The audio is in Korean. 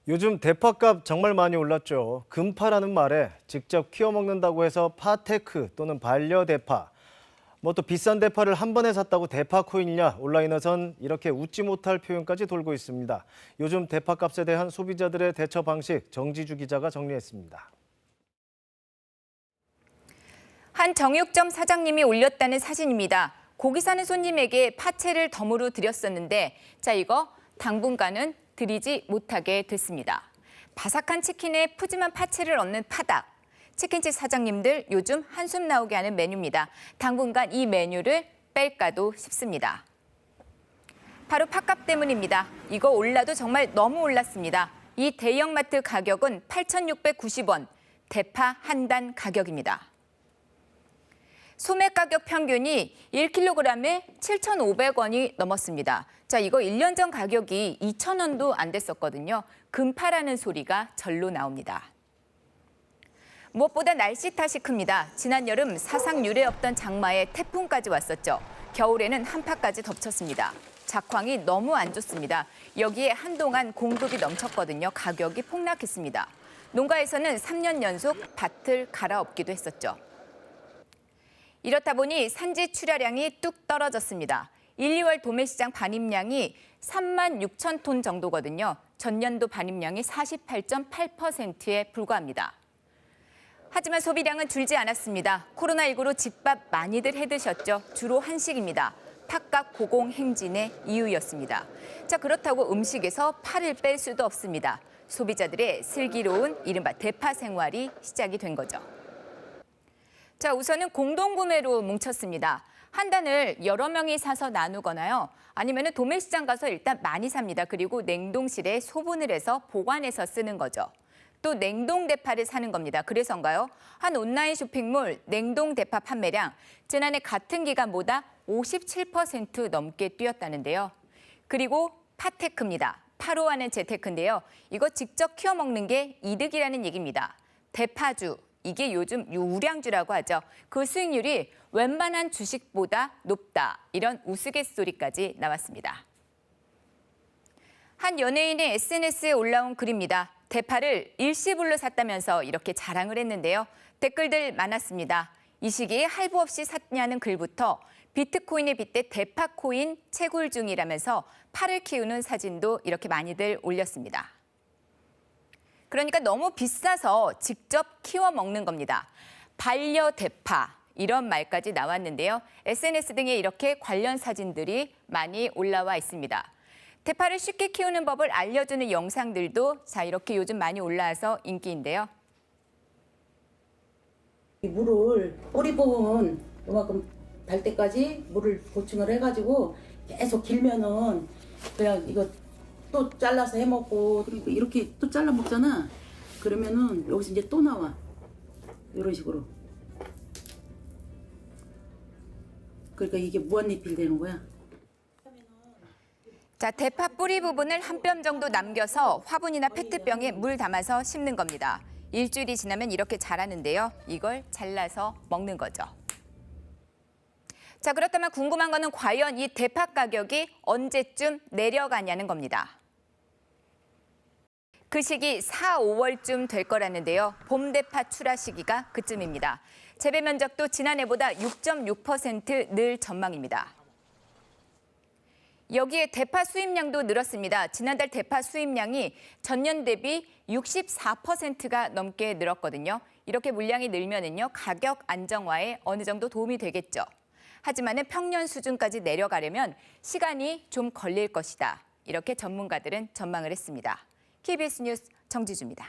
요즘 대파값 정말 많이 올랐죠. 금파라는 말에 직접 키워 먹는다고 해서 파테크 또는 반려대파, 뭐 또 비싼 대파를 한 번에 샀다고 대파 코인이냐, 온라인에선 이렇게 웃지 못할 표현까지 돌고 있습니다. 요즘 대파값에 대한 소비자들의 대처 방식, 정지주 기자가 정리했습니다. 한 정육점 사장님이 올렸다는 사진입니다. 고기 사는 손님에게 파채를 덤으로 드렸었는데 이거 당분간은 드리지 못하게 됐습니다. 바삭한 치킨에 푸짐한 파채를 얻는 파닭. 치킨집 사장님들 요즘 한숨 나오게 하는 메뉴입니다. 당분간 이 메뉴를 뺄까도 싶습니다. 바로 팥값 때문입니다. 이거 올라도 정말 너무 올랐습니다. 이 대형마트 가격은 8,690원, 대파 한 단 가격입니다. 소매 가격 평균이 1kg에 7,500원이 넘었습니다. 이거 1년 전 가격이 2,000원도 안 됐었거든요. 금파라는 소리가 절로 나옵니다. 무엇보다 날씨 탓이 큽니다. 지난 여름 사상 유례 없던 장마에 태풍까지 왔었죠. 겨울에는 한파까지 덮쳤습니다. 작황이 너무 안 좋습니다. 여기에 한동안 공급이 넘쳤거든요. 가격이 폭락했습니다. 농가에서는 3년 연속 밭을 갈아엎기도 했었죠. 이렇다 보니 산지 출하량이 뚝 떨어졌습니다. 1, 2월 도매시장 반입량이 3만 6천 톤 정도거든요. 전년도 반입량이 48.8%에 불과합니다. 하지만 소비량은 줄지 않았습니다. 코로나19로 집밥 많이들 해드셨죠. 주로 한식입니다. 팥값 고공행진의 이유였습니다. 그렇다고 음식에서 파를 뺄 수도 없습니다. 소비자들의 슬기로운 이른바 대파 생활이 시작이 된 거죠. 우선은 공동구매로 뭉쳤습니다. 한 단을 여러 명이 사서 나누거나요. 아니면 도매시장 가서 일단 많이 삽니다. 그리고 냉동실에 소분을 해서 보관해서 쓰는 거죠. 또 냉동 대파를 사는 겁니다. 그래서인가요? 한 온라인 쇼핑몰 냉동 대파 판매량 지난해 같은 기간보다 57% 넘게 뛰었다는데요. 그리고 파테크입니다. 파로 하는 재테크인데요. 이거 직접 키워 먹는 게 이득이라는 얘기입니다. 대파주. 이게 요즘 우량주라고 하죠. 그 수익률이 웬만한 주식보다 높다. 이런 우스갯소리까지 나왔습니다. 한 연예인의 SNS에 올라온 글입니다. 대파를 일시불로 샀다면서 이렇게 자랑을 했는데요. 댓글들 많았습니다. 이 시기에 할부 없이 샀냐는 글부터 비트코인에 빗대 대파코인 채굴 중이라면서 파를 키우는 사진도 이렇게 많이들 올렸습니다. 그러니까 너무 비싸서 직접 키워 먹는 겁니다. 반려대파 이런 말까지 나왔는데요. SNS 등에 이렇게 관련 사진들이 많이 올라와 있습니다. 대파를 쉽게 키우는 법을 알려주는 영상들도 이렇게 요즘 많이 올라와서 인기인데요. 물을 뿌리 부분 이만큼 달 때까지 물을 보충을 해가지고 계속 길면은 그냥 이거 또 잘라서 해먹고 그리고 이렇게 또 잘라 먹잖아. 그러면은 여기서 이제 또 나와. 이런 식으로. 그러니까 이게 무한리필 되는 거야. 대파 뿌리 부분을 한 뼘 정도 남겨서 화분이나 페트병에 물 담아서 심는 겁니다. 일주일이 지나면 이렇게 자라는데요. 이걸 잘라서 먹는 거죠. 그렇다면 궁금한 거는 과연 이 대파 가격이 언제쯤 내려가냐는 겁니다. 그 시기 4, 5월쯤 될 거라는데요. 봄 대파 출하 시기가 그쯤입니다. 재배 면적도 지난해보다 6.6% 늘 전망입니다. 여기에 대파 수입량도 늘었습니다. 지난달 대파 수입량이 전년 대비 64%가 넘게 늘었거든요. 이렇게 물량이 늘면은요, 가격 안정화에 어느 정도 도움이 되겠죠. 하지만 평년 수준까지 내려가려면 시간이 좀 걸릴 것이다. 이렇게 전문가들은 전망을 했습니다. KBS 뉴스 정지주입니다.